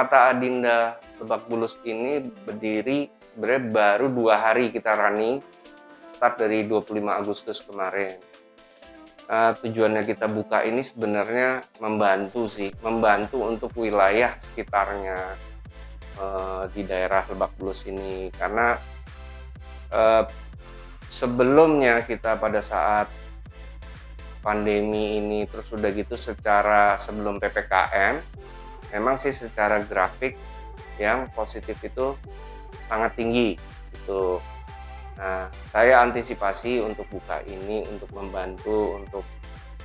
Permata Adinda Lebak Bulus ini berdiri sebenarnya baru 2 hari kita running, start dari 25 Agustus kemarin. Tujuannya kita buka ini sebenarnya membantu untuk wilayah sekitarnya di daerah Lebak Bulus ini, karena sebelumnya kita pada saat pandemi ini, terus udah gitu sebelum PPKM, memang sih secara grafik yang positif itu sangat tinggi gitu. Nah, saya antisipasi untuk buka ini untuk membantu untuk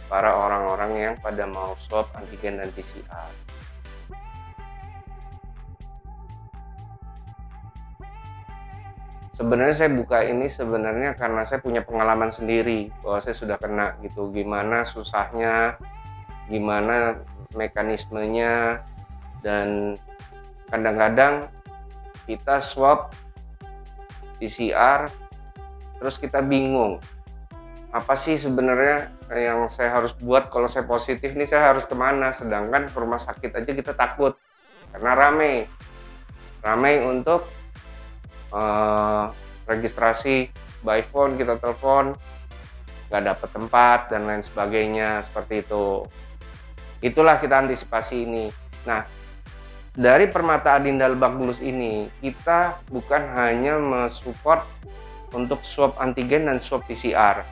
para orang-orang yang pada mau swab antigen dan PCR. Sebenarnya saya buka ini sebenarnya karena saya punya pengalaman sendiri bahwa saya sudah kena gitu, gimana susahnya, gimana mekanismenya, dan kadang-kadang kita swab PCR terus kita bingung apa sih sebenarnya yang saya harus buat kalau saya positif nih, saya harus kemana, sedangkan ke rumah sakit aja kita takut karena ramai untuk registrasi by phone, kita telepon nggak dapat tempat dan lain sebagainya, seperti itu. Itulah kita antisipasi ini. Nah, dari Permata Adinda Lebak Bulus ini kita bukan hanya mensupport untuk swab antigen dan swab PCR,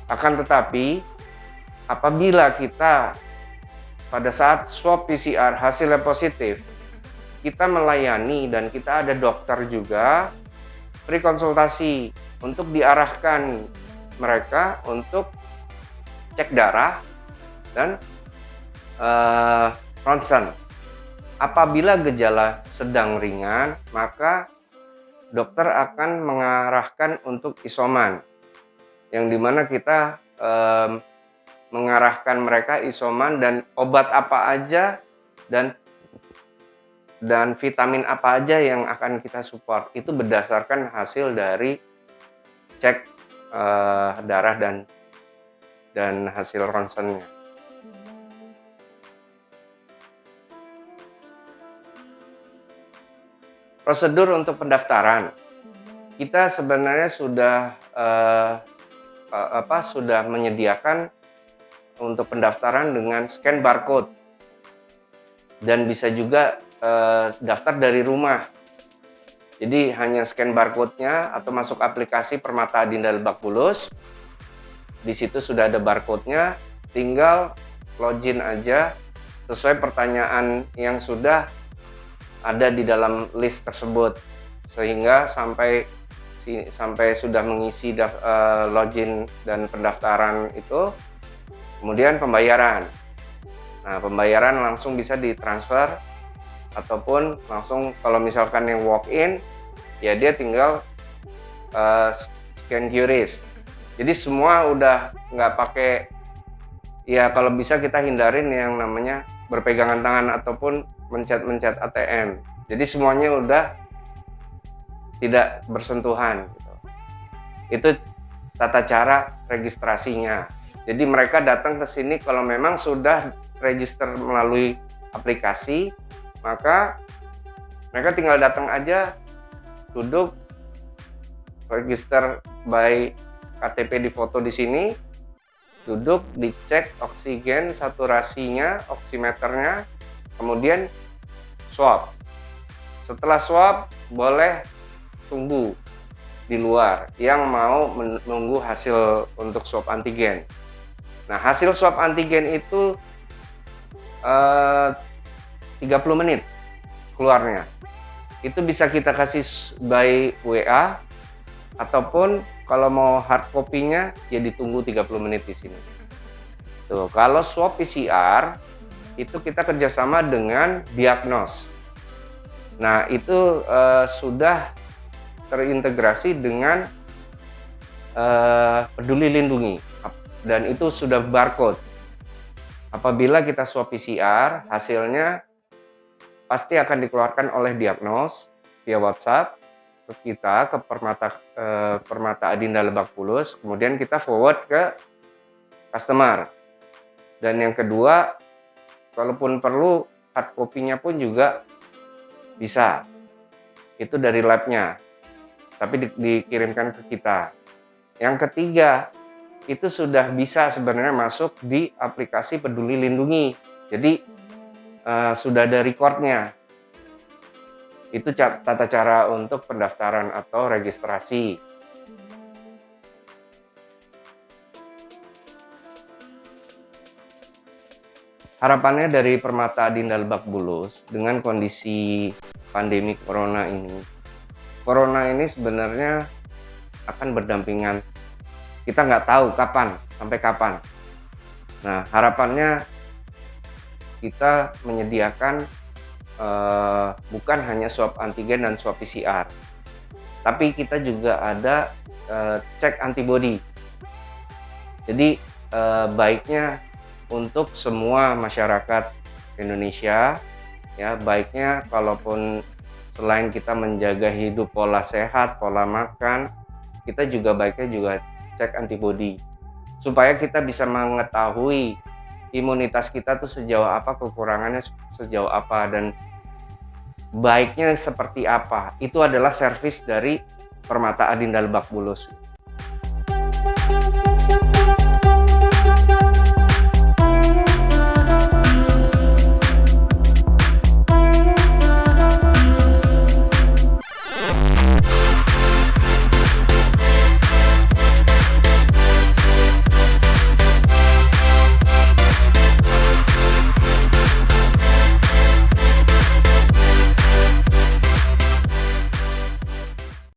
akan tetapi apabila kita pada saat swab PCR hasilnya positif, kita melayani dan kita ada dokter juga free konsultasi untuk diarahkan mereka untuk cek darah dan ronsen. Apabila gejala sedang ringan, maka dokter akan mengarahkan untuk isoman, yang dimana kita mengarahkan mereka isoman dan obat apa aja dan vitamin apa aja yang akan kita support, itu berdasarkan hasil dari cek darah dan hasil ronsennya. Prosedur untuk pendaftaran, kita sebenarnya sudah menyediakan untuk pendaftaran dengan scan barcode dan bisa juga daftar dari rumah. Jadi hanya scan barcode-nya atau masuk aplikasi Permata Adinda Lebak Bulus. Di situ sudah ada barcode-nya, tinggal login aja sesuai pertanyaan yang sudah ada di dalam list tersebut, sehingga sampai sudah mengisi login dan pendaftaran itu, kemudian pembayaran. Nah, pembayaran langsung bisa ditransfer ataupun langsung kalau misalkan yang walk-in, ya dia tinggal scan QRIS. Jadi semua udah nggak pakai, ya kalau bisa kita hindarin yang namanya berpegangan tangan ataupun mencet ATM. Jadi semuanya udah tidak bersentuhan gitu. Itu tata cara registrasinya. Jadi mereka datang ke sini kalau memang sudah register melalui aplikasi, maka mereka tinggal datang aja, duduk, register by KTP difoto di sini, duduk, dicek oksigen saturasinya, oximeternya, kemudian swab. Setelah swab boleh tunggu di luar yang mau menunggu hasil untuk swab antigen. Nah, hasil swab antigen itu 30 menit keluarnya. Itu bisa kita kasih by WA ataupun kalau mau hard copy-nya ya ditunggu 30 menit di sini. Tuh, kalau swab PCR itu kita kerjasama dengan Diagnos. Nah, itu sudah terintegrasi dengan Peduli Lindungi dan itu sudah barcode. Apabila kita swab PCR, hasilnya pasti akan dikeluarkan oleh Diagnos via WhatsApp ke kita, ke Permata Adinda Lebak Bulus, kemudian kita forward ke customer. Dan yang kedua, kalaupun perlu hard copy-nya pun juga Bisa. Itu dari labnya, tapi dikirimkan ke kita. Yang ketiga, itu sudah bisa sebenarnya masuk di aplikasi Peduli Lindungi. Jadi sudah ada recordnya. Itu tata cara untuk pendaftaran atau registrasi. Harapannya dari Permata Adinda Lebak Bulus dengan kondisi pandemi corona ini sebenarnya akan berdampingan. Kita nggak tahu kapan, sampai kapan. Nah, harapannya kita menyediakan bukan hanya swab antigen dan swab PCR, tapi kita juga ada cek antibody. Jadi baiknya untuk semua masyarakat Indonesia, ya baiknya kalaupun selain kita menjaga hidup pola sehat, pola makan, kita juga baiknya juga cek antibody supaya kita bisa mengetahui imunitas kita tuh sejauh apa, kekurangannya sejauh apa, dan baiknya seperti apa. Itu adalah servis dari Permata Adinda Lebak Bulus.